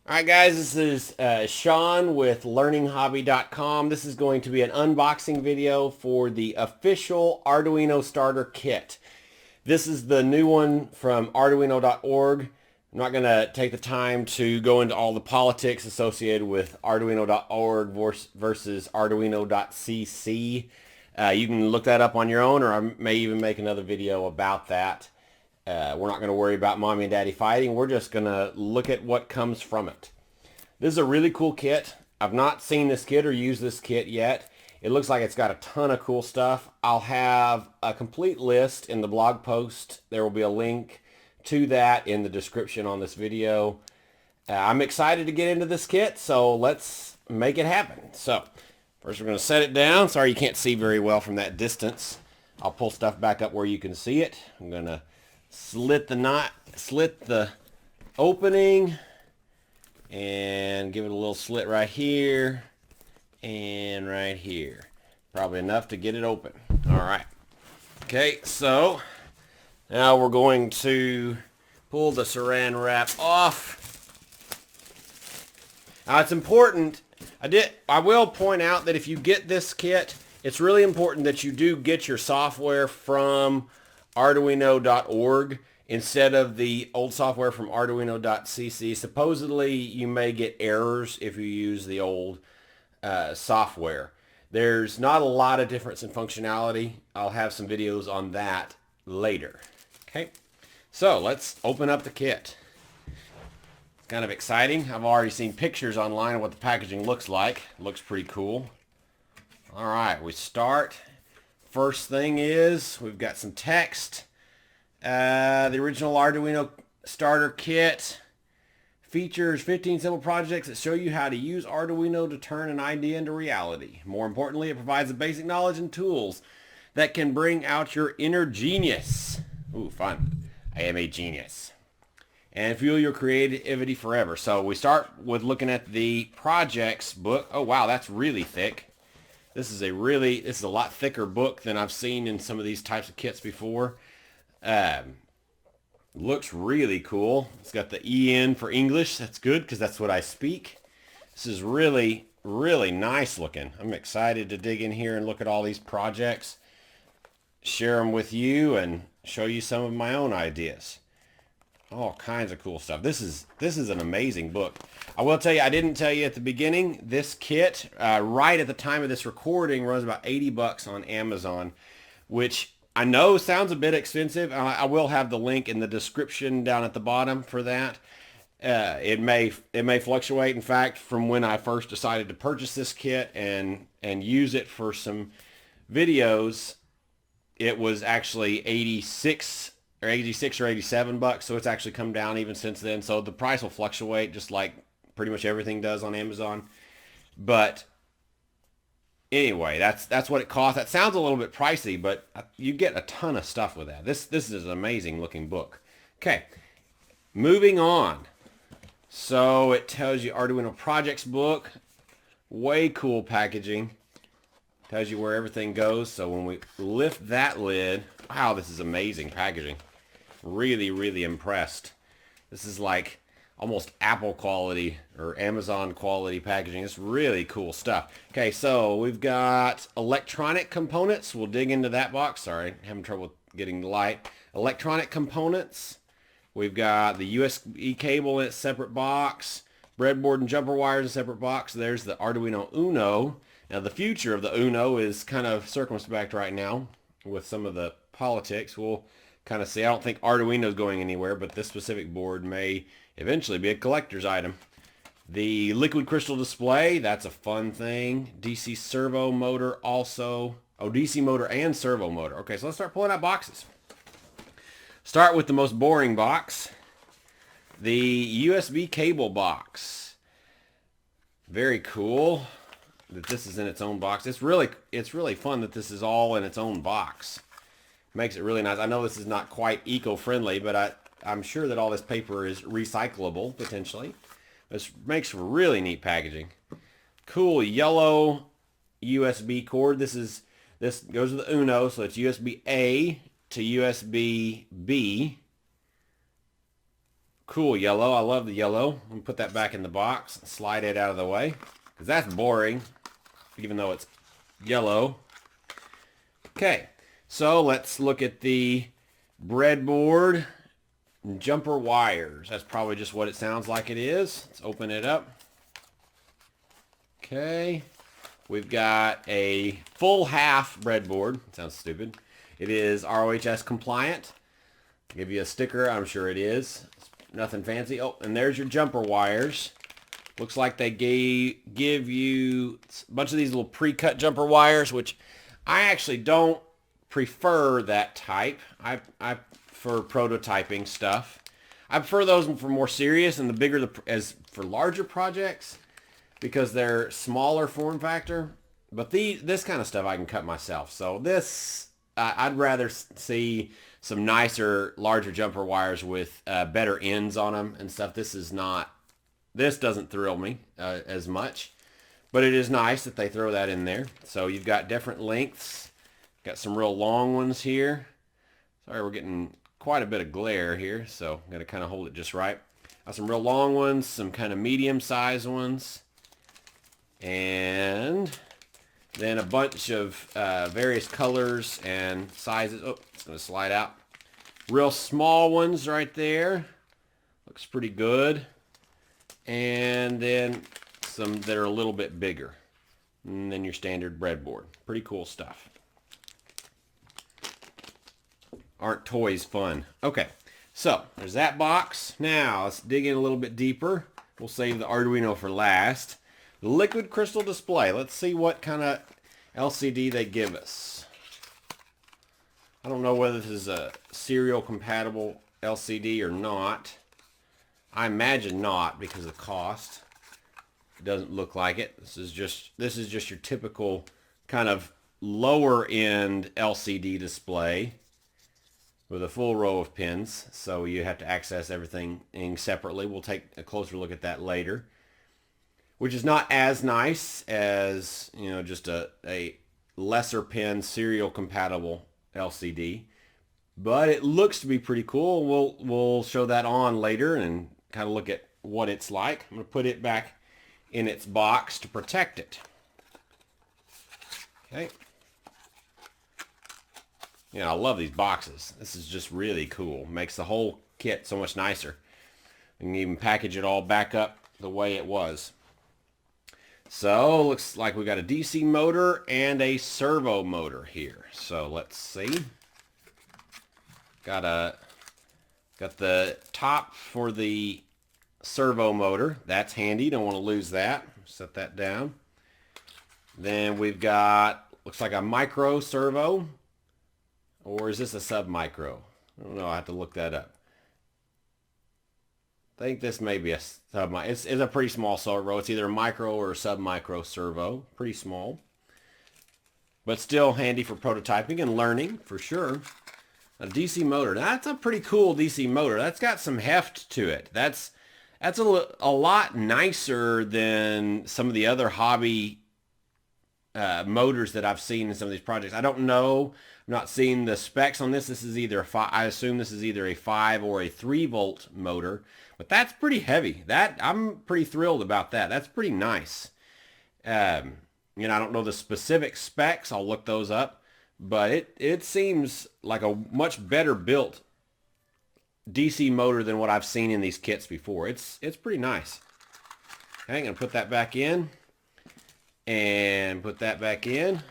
Alright guys, this is Sean with learninghobby.com. This is going to be an unboxing video for the official Arduino starter kit. This is the new one from Arduino.org. I'm not going to take the time to go into all the politics associated with Arduino.org versus Arduino.cc. You can look that up on your own, or I may even make another video about that. We're not going to worry about mommy and daddy fighting. We're just going to look at what comes from it. This is a really cool kit. I've not seen this kit or used this kit yet. It looks like it's got a ton of cool stuff. I'll have a complete list in the blog post. There will be a link to that in the description on this video. I'm excited to get into this kit, so let's make it happen. So first we're going to set it down. Sorry you can't see very well from that distance. I'll pull stuff back up where you can see it. I'm going to slit the opening and give it a little slit right here and right here. Probably enough to get it open. All right. Okay, so now we're going to pull the saran wrap off. Now it's important, I will point out that if you get this kit, it's really important that you do get your software from Arduino.org instead of the old software from Arduino.cc. Supposedly you may get errors if you use the old software. There's not a lot of difference in functionality. I'll have some videos on that later. Okay, so let's open up the kit. It's kind of exciting. I've already seen pictures online of what the packaging looks like. It looks pretty cool. All right, we start. First thing is we've got some text. The original Arduino starter kit features 15 simple projects that show you how to use Arduino to turn an idea into reality. More importantly, it provides the basic knowledge and tools that can bring out your inner genius. Ooh, fun. I am a genius. And fuel your creativity forever. So we start with looking at the projects book. Oh wow, that's really thick. This is a lot thicker book than I've seen in some of these types of kits before. Looks really cool. It's got the EN for English. That's good because that's what I speak. This is really, really nice looking. I'm excited to dig in here and look at all these projects, share them with you, and show you some of my own ideas. All kinds of cool stuff. This is an amazing book. I will tell you, I didn't tell you at the beginning, this kit, right at the time of this recording, runs about 80 bucks on Amazon, which I know sounds a bit expensive. I will have the link in the description down at the bottom for that. It may fluctuate. In fact, from when I first decided to purchase this kit and use it for some videos, it was actually 86 or 87 bucks. So it's actually come down even since then. So the price will fluctuate just like pretty much everything does on Amazon. But anyway, that's what it costs. That sounds a little bit pricey, but you get a ton of stuff with that. This is an amazing looking book. Okay, moving on. So it tells you Arduino projects book. Way cool packaging. Tells you where everything goes. So when we lift that lid, wow, this is amazing packaging. Really, really impressed. This is like almost Apple quality or Amazon quality packaging. It's really cool stuff. Okay, so we've got electronic components. We'll dig into that box. Sorry, having trouble getting the light. Electronic components. We've got the USB cable in a separate box. Breadboard and jumper wires in a separate box. There's the Arduino Uno. Now the future of the Uno is kind of circumspect right now with some of the politics. We'll kind of see. I don't think Arduino is going anywhere, but this specific board may eventually be a collector's item. The liquid crystal display, that's a fun thing. DC servo motor also. Oh, DC motor and servo motor. Okay, so let's start pulling out boxes. Start with the most boring box. The USB cable box. Very cool that this is in its own box. It's really fun that this is all in its own box. Makes it really nice. I know this is not quite eco-friendly, but I'm sure that all this paper is recyclable potentially. This makes for really neat packaging. Cool yellow USB cord. This goes with the Uno, so it's USB A to USB B. Cool yellow. I love the yellow. I'm gonna put that back in the box. Slide it out of the way, because that's boring, even though it's yellow. Okay, so let's look at the breadboard and jumper wires. That's probably just what it sounds like it is. Let's open it up. Okay, we've got a full half breadboard. Sounds stupid. It is ROHS compliant. I'll give you a sticker. I'm sure it is. It's nothing fancy. Oh, and there's your jumper wires. Looks like they give you a bunch of these little pre-cut jumper wires, which I actually don't prefer that type. I prefer prototyping stuff. I prefer those for more serious and the bigger as for larger projects, because they're smaller form factor. But this kind of stuff I can cut myself. So this, I'd rather see some nicer, larger jumper wires with better ends on them and stuff. This doesn't thrill me as much, but it is nice that they throw that in there. So you've got different lengths. Got some real long ones here. Sorry, we're getting quite a bit of glare here, so I'm going to kind of hold it just right. Got some real long ones, some kind of medium-sized ones, and then a bunch of various colors and sizes. Oh, it's going to slide out. Real small ones right there. Looks pretty good. And then some that are a little bit bigger. And then your standard breadboard. Pretty cool stuff. Aren't toys fun? Okay, so there's that box. Now let's dig in a little bit deeper. We'll save the Arduino for last. The liquid crystal display. Let's see what kind of LCD they give us. I don't know whether this is a serial compatible LCD or not. I imagine not because of the cost. It doesn't look like it. This is just your typical kind of lower end LCD display with a full row of pins, so you have to access everything separately. We'll take a closer look at that later, which is not as nice as, you know, just a lesser pin serial compatible LCD, but it looks to be pretty cool. We'll show that on later and kind of look at what it's like. I'm going to put it back in its box to protect it. Okay. Yeah, I love these boxes. This is just really cool. Makes the whole kit so much nicer. You can even package it all back up the way it was. So, looks like we got a DC motor and a servo motor here. So, let's see. Got the top for the servo motor. That's handy. Don't want to lose that. Set that down. Then we've got, looks like a micro servo. Or is this a sub-micro? I don't know. I have to look that up. I think this may be a sub-micro. It's a pretty small servo. It's either a micro or a sub-micro servo. Pretty small. But still handy for prototyping and learning, for sure. A DC motor. That's a pretty cool DC motor. That's got some heft to it. That's a lot nicer than some of the other hobby motors that I've seen in some of these projects. I don't know. I'm not seeing the specs on this. This is either I assume this is either a 5 or a 3 volt motor, but that's pretty heavy. I'm pretty thrilled about that. That's pretty nice. You know, I don't know the specific specs. I'll look those up, but it seems like a much better built DC motor than what I've seen in these kits before. It's pretty nice. Okay, I'm gonna put that back in and put that back in.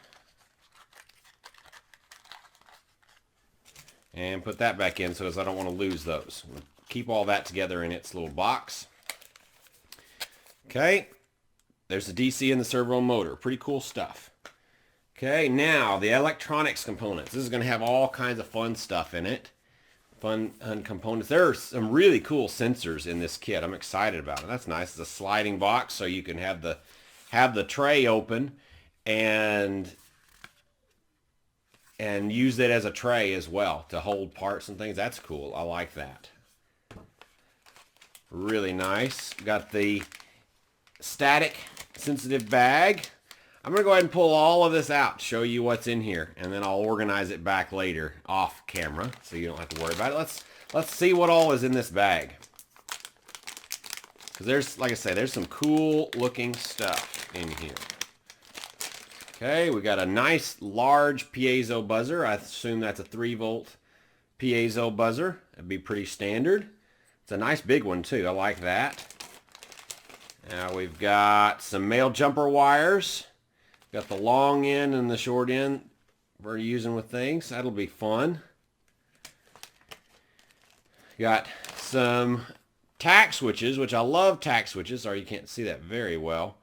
And put that back in so as I don't want to lose those. Keep all that together in its little box. Okay, there's the DC and the servo motor. Pretty cool stuff. Okay, now the electronics components. This is going to have all kinds of fun stuff in it. Fun components. There are some really cool sensors in this kit. I'm excited about it. That's nice. It's a sliding box, so you can have the tray open and use it as a tray as well to hold parts and things. That's cool. I like that. Really nice. Got the static sensitive bag. I'm going to go ahead and pull all of this out, show you what's in here, and then I'll organize it back later off camera so you don't have to worry about it. Let's see what all is in this bag. Because there's, like I say, there's some cool looking stuff in here. Okay, we got a nice large piezo buzzer. I assume that's a 3-volt piezo buzzer. That'd be pretty standard. It's a nice big one too. I like that. Now we've got some male jumper wires. Got the long end and the short end we're using with things. That'll be fun. Got some tack switches, which I love tack switches. Sorry, you can't see that very well.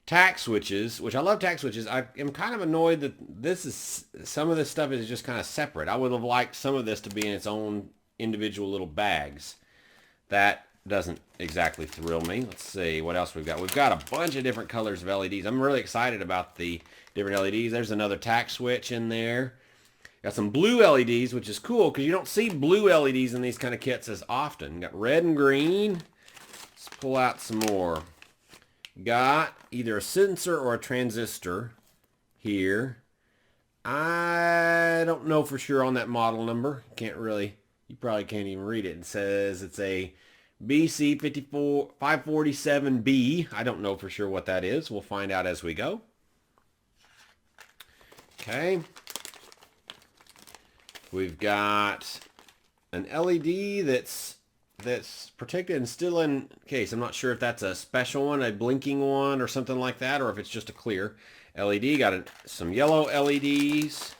Tack switches, which I love tack switches. I am kind of annoyed that some of this stuff is just kind of separate. I would have liked some of this to be in its own individual little bags. That doesn't exactly thrill me. Let's see what else we've got. We've got a bunch of different colors of LEDs. I'm really excited about the different LEDs. There's another tack switch in there. Got some blue LEDs, which is cool because you don't see blue LEDs in these kind of kits as often. Got red and green. Let's pull out some more. Got either a sensor or a transistor here. I don't know for sure on that model number. Can't really, you probably can't even read it. It says it's a BC547B. I don't know for sure what that is. We'll find out as we go. Okay. We've got an LED that's protected and still in case. I'm not sure if that's a special one, a blinking one or something like that, or if it's just a clear LED. Got some yellow LEDs.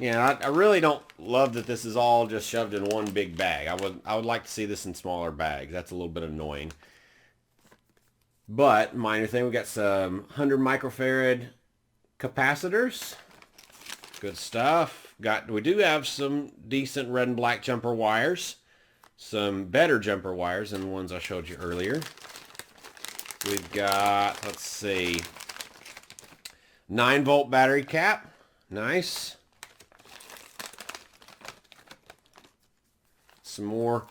Yeah, I really don't love that this is all just shoved in one big bag. I would like to see this in smaller bags. That's a little bit annoying. But minor thing, we got some 100 microfarad capacitors. Good stuff. We do have some decent red and black jumper wires. Some better jumper wires than the ones I showed you earlier. We've got, let's see, 9-volt battery cap. Nice. Some more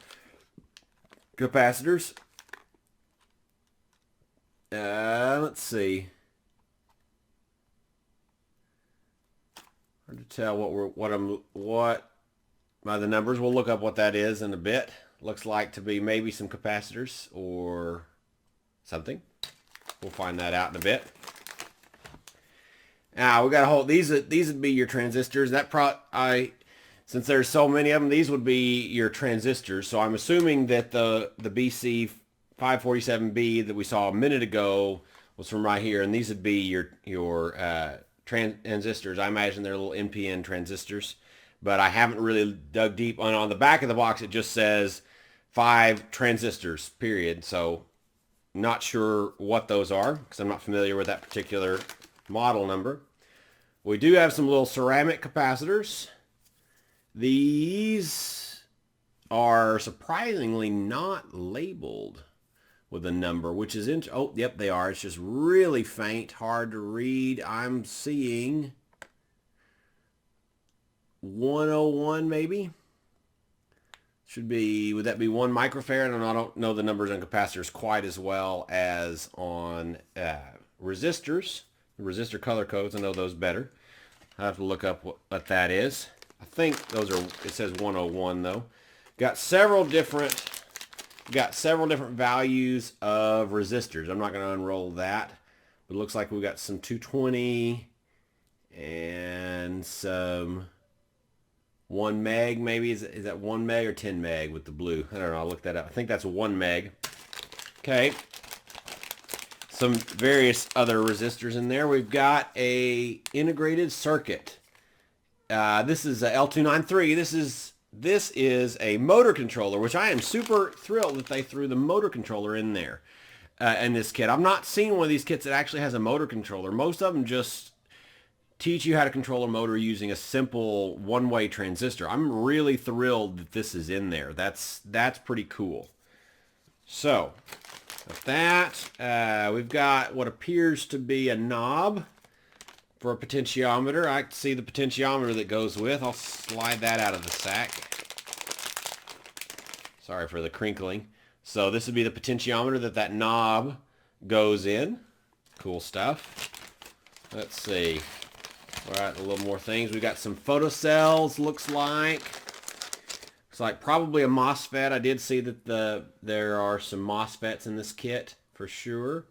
capacitors. Let's see. Hard to tell what by the numbers. We'll look up what that is in a bit. Looks like to be maybe some capacitors or something. We'll find that out in a bit. Now we got a whole. These would be your transistors. Since there's so many of them, these would be your transistors. So I'm assuming that the BC547B that we saw a minute ago was from right here, and these would be your transistors. I imagine they're little NPN transistors, but I haven't really dug deep. On the back of the box, it just says 5 transistors, period. So not sure what those are because I'm not familiar with that particular model number. We do have some little ceramic capacitors. These are surprisingly not labeled with a number, which is oh, yep, they are. It's just really faint, hard to read. I'm seeing 101 maybe. Should be, would that be 1 microfarad? And I don't know the numbers on capacitors quite as well as on resistors. The resistor color codes, I know those better. I have to look up what that is. I think those are, it says 101 though. Got several different values of resistors. I'm not going to unroll that, but it looks like we got some 220 and some 1 meg maybe. Is that 1 meg or 10 meg with the blue? I don't know. I'll look that up. I think that's 1 meg. Okay. Some various other resistors in there. We've got a integrated circuit. This is a L293. This is a motor controller, which I am super thrilled that they threw the motor controller in there in this kit. I've not seen one of these kits that actually has a motor controller. Most of them just teach you how to control a motor using a simple one-way transistor. I'm really thrilled that this is in there. That's pretty cool. So, with that, we've got what appears to be a knob for a potentiometer. I can see the potentiometer that goes with. I'll slide that out of the sack. Sorry for the crinkling. So this would be the potentiometer that knob goes in. Cool stuff. Let's see. All right, a little more things. We got some photocells, looks like. Looks like probably a MOSFET. I did see that there are some MOSFETs in this kit for sure.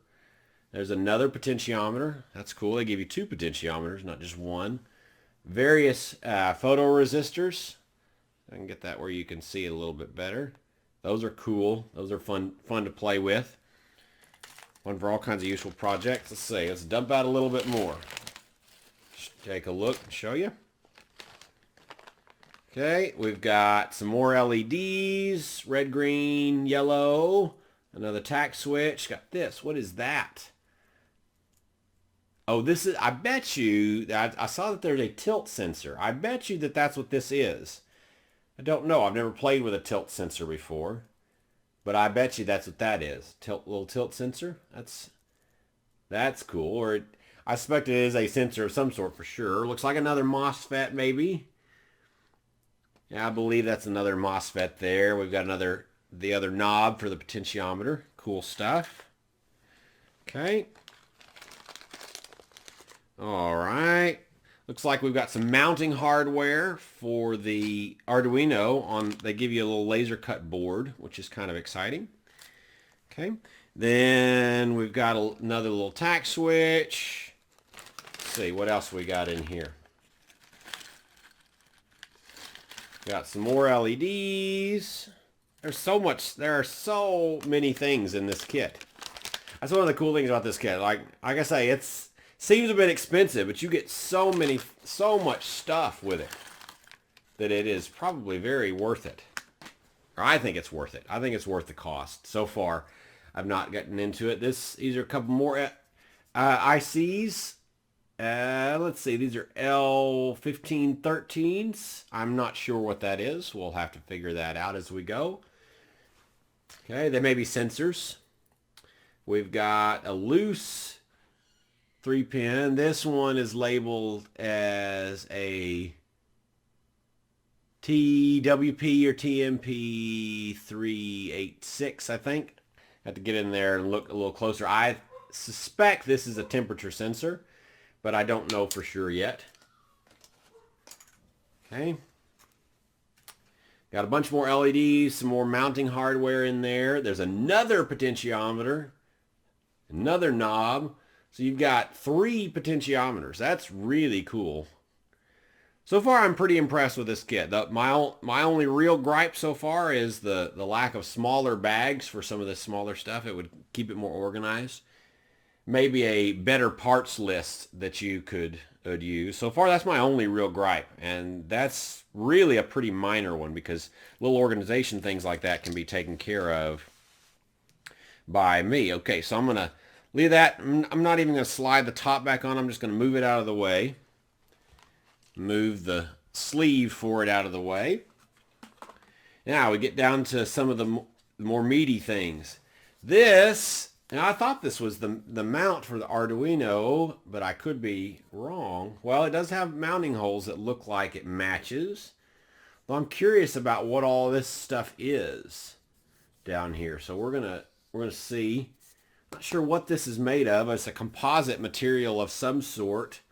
There's another potentiometer. That's cool. They give you 2 potentiometers, not just one. Various photoresistors. I can get that where you can see it a little bit better. Those are cool. Those are fun to play with. One for all kinds of useful projects. Let's see. Let's dump out a little bit more. Just take a look and show you. Okay, we've got some more LEDs. Red, green, yellow. Another tack switch. Got this. What is that? Oh, this is, I bet you, I saw that there's a tilt sensor. I bet you that that's what this is. I don't know. I've never played with a tilt sensor before. But I bet you that's what that is. Little tilt sensor. That's cool. Or I suspect it is a sensor of some sort for sure. Looks like another MOSFET maybe. Yeah, I believe that's another MOSFET there. We've got the other knob for the potentiometer. Cool stuff. Okay. All right. Looks like we've got some mounting hardware for the Arduino. They give you a little Lasercut board, which is kind of exciting. Okay. Then we've got another little tack switch. Let's see what else we got in here. Got some more LEDs. There are so many things in this kit. That's one of the cool things about this kit. Like I say, it seems a bit expensive, but you get so much stuff with it that it is probably very worth it. Or I think it's worth it. I think it's worth the cost. So far, I've not gotten into it. These are a couple more ICs. Let's see, these are L1513s. I'm not sure what that is. We'll have to figure that out as we go. Okay, they may be sensors. We've got a loose 3-pin. This one is labeled as a TWP or TMP 386, I think. Have to get in there and look a little closer. I suspect this is a temperature sensor, but I don't know for sure yet. Okay. Got a bunch more LEDs, some more mounting hardware in there. There's another potentiometer, another knob. So you've got 3 potentiometers. That's really cool. So far, I'm pretty impressed with this kit. My only real gripe so far is the lack of smaller bags for some of the smaller stuff. It would keep it more organized. Maybe a better parts list that you could use. So far, that's my only real gripe. And that's really a pretty minor one because little organization things like that can be taken care of by me. Okay, so I'm going to leave that. I'm not even going to slide the top back on. I'm just going to move it out of the way. Move the sleeve for it out of the way. Now we get down to some of the more meaty things. Now I thought this was the mount for the Arduino, but I could be wrong. Well, it does have mounting holes that look like it matches. Well, I'm curious about what all this stuff is down here. So we're gonna see. Not sure what this is made of. It's a composite material of some sort.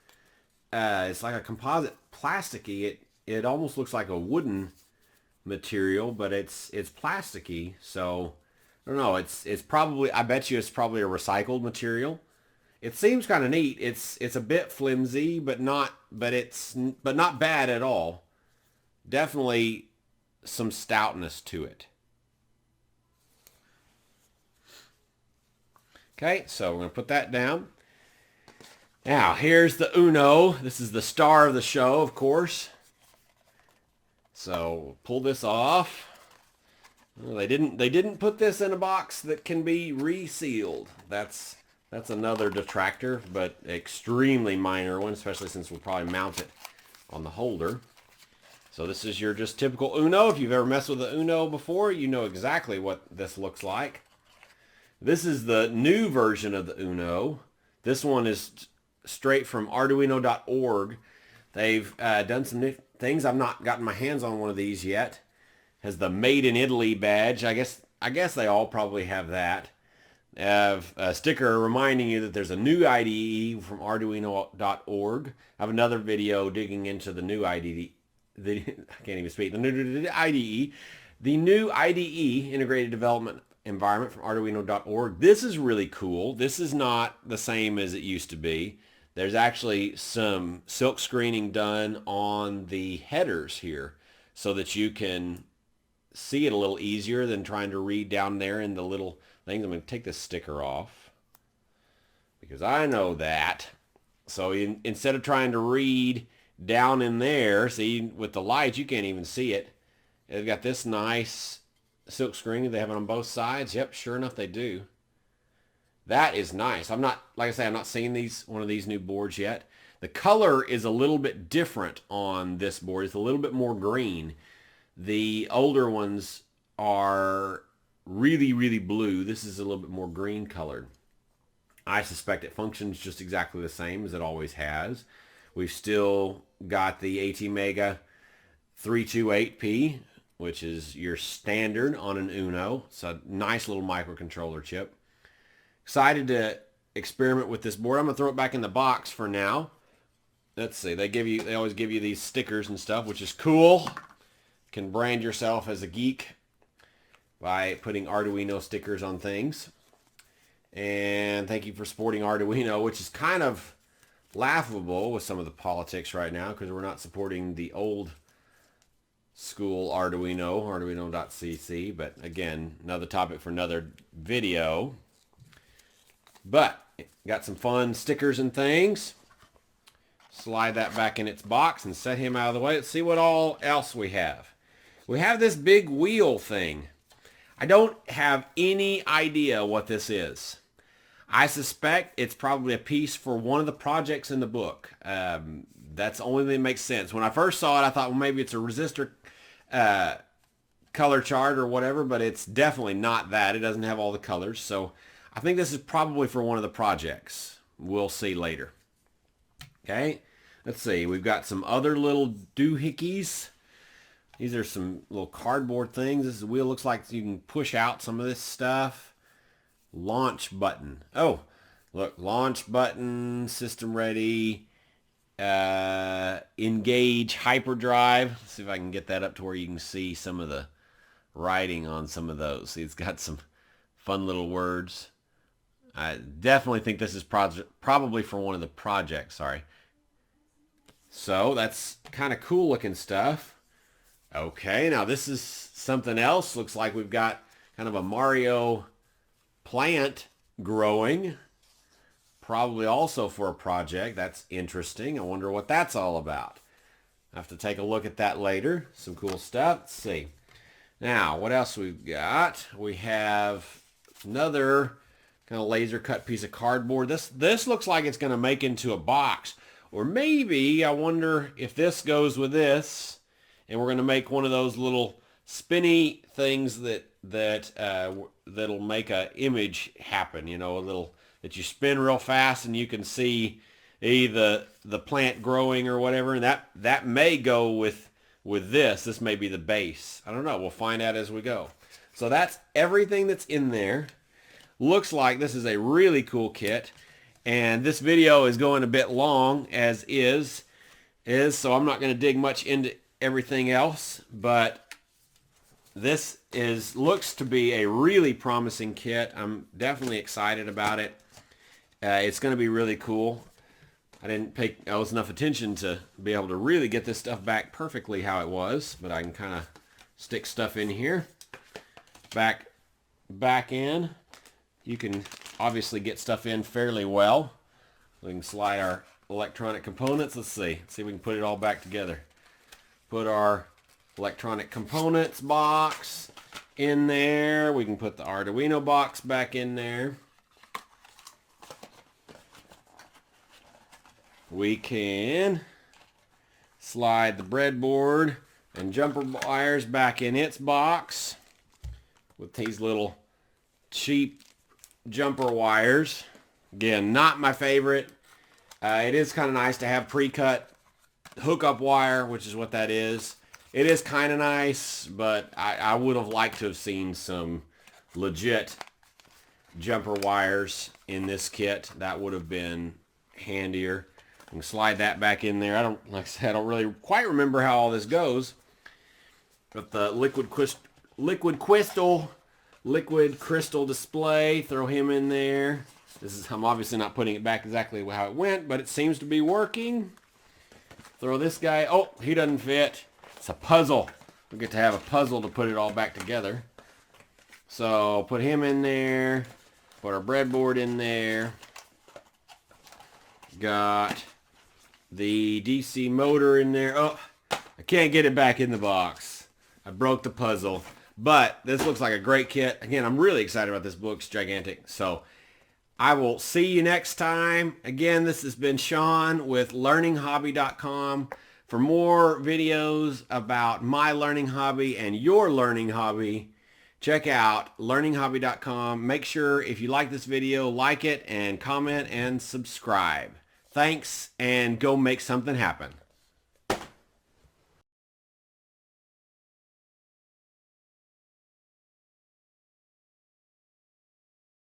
It's like a composite plasticky. It almost looks like a wooden material, but it's plasticky. So I don't know. It's probably, I bet you it's probably a recycled material. It seems kind of neat. It's a bit flimsy, but not bad at all. Definitely some stoutness to it. Okay, so we're going to put that down. Now, here's the Uno. This is the star of the show, of course. So, pull this off. Well, they didn't put this in a box that can be resealed. That's another detractor, but extremely minor one, especially since we'll probably mount it on the holder. So this is your just typical Uno. If you've ever messed with the Uno before, you know exactly what this looks like. This is the new version of the Uno. This one is straight from Arduino.org. They've done some things. I've not gotten my hands on one of these yet. Has the Made in Italy badge. I guess they all probably have that. Have a sticker reminding you that there's a new IDE from Arduino.org. I have another video digging into the new IDE I can't even speak, the new IDE, the new IDE, Integrated Development Environment from Arduino.org. This is really cool. This is not the same as it used to be. There's actually some silk screening done on the headers here so that you can see it a little easier than trying to read down there in the little things. I'm going to take this sticker off because I know that. So instead of trying to read down in there, see, with the lights, you can't even see it. They've got this nice silk screening. They have it on both sides. Yep, sure enough, they do. That is nice. I'm not, like I say, I'm not seeing one of these new boards yet. The color is a little bit different on this board. It's a little bit more green. The older ones are really, really blue. This is a little bit more green colored. I suspect it functions just exactly the same as it always has. We've still got the ATmega 328P, which is your standard on an Uno. It's a nice little microcontroller chip. Excited to experiment with this board. I'm going to throw it back in the box for now. Let's see. They always give you these stickers and stuff, which is cool. You can brand yourself as a geek by putting Arduino stickers on things. And thank you for supporting Arduino, which is kind of laughable with some of the politics right now because we're not supporting the old school Arduino, arduino.cc. But again, another topic for another video. But got some fun stickers and things. Slide that back in its box and set him out of the way. Let's see what all else we have. We have this big wheel thing. I don't have any idea what this is. I suspect it's probably a piece for one of the projects in the book. That's the only thing that makes sense. When I first saw it, I thought, well, maybe it's a resistor color chart or whatever, but it's definitely not that. It doesn't have all the colors. So I think this is probably for one of the projects. We'll see later. Okay, let's see. We've got some other little doohickeys. These are some little cardboard things. This wheel looks like you can push out some of this stuff. Launch button. Oh, look, launch button, system ready, engage hyperdrive. Let's see if I can get that up to where you can see some of the writing on some of those. See, it's got some fun little words. I definitely think this is probably for one of the projects, sorry. So that's kind of cool looking stuff. Okay, now this is something else. Looks like we've got kind of a Mario plant growing. Probably also for a project. That's interesting. I wonder what that's all about. I have to take a look at that later. Some cool stuff. Let's see. Now, what else we've got? We have another kind of laser cut piece of cardboard. This looks like it's going to make into a box. Or maybe, I wonder if this goes with this, and we're going to make one of those little spinny things that'll make a image happen, you know, a little that you spin real fast and you can see either the plant growing or whatever, and that may go with this. This may be the base. I don't know. We'll find out as we go. So that's everything that's in there. Looks like this is a really cool kit, and this video is going a bit long as is, so I'm not going to dig much into everything else, but this looks to be a really promising kit. I'm definitely excited about it. It's going to be really cool. I didn't pay enough attention to be able to really get this stuff back perfectly how it was, but I can kind of stick stuff in here. Back in. You can obviously get stuff in fairly well. We can slide our electronic components. Let's see if we can put it all back together. Put our electronic components box in there. We can put the Arduino box back in there. We can slide the breadboard and jumper wires back in its box with these little cheap jumper wires. Again, not my favorite. It is kind of nice to have pre-cut hookup wire, which is what that is. It is kind of nice, but I would have liked to have seen some legit jumper wires in this kit. That would have been handier. You can slide that back in there. Like I said, I don't really quite remember how all this goes. Got the liquid crystal display. Throw him in there. I'm obviously not putting it back exactly how it went, but it seems to be working. Throw this guy. Oh, he doesn't fit. It's a puzzle. We get to have a puzzle to put it all back together. So put him in there. Put our breadboard in there. Got the DC motor in there. Oh, I can't get it back in the box. I broke the puzzle. But this looks like a great kit. Again, I'm really excited about this book. It's gigantic. So I will see you next time. Again, this has been Sean with learninghobby.com. For more videos about my learning hobby and your learning hobby, check out learninghobby.com. Make sure if you like this video, like it and comment and subscribe. Thanks, and go make something happen.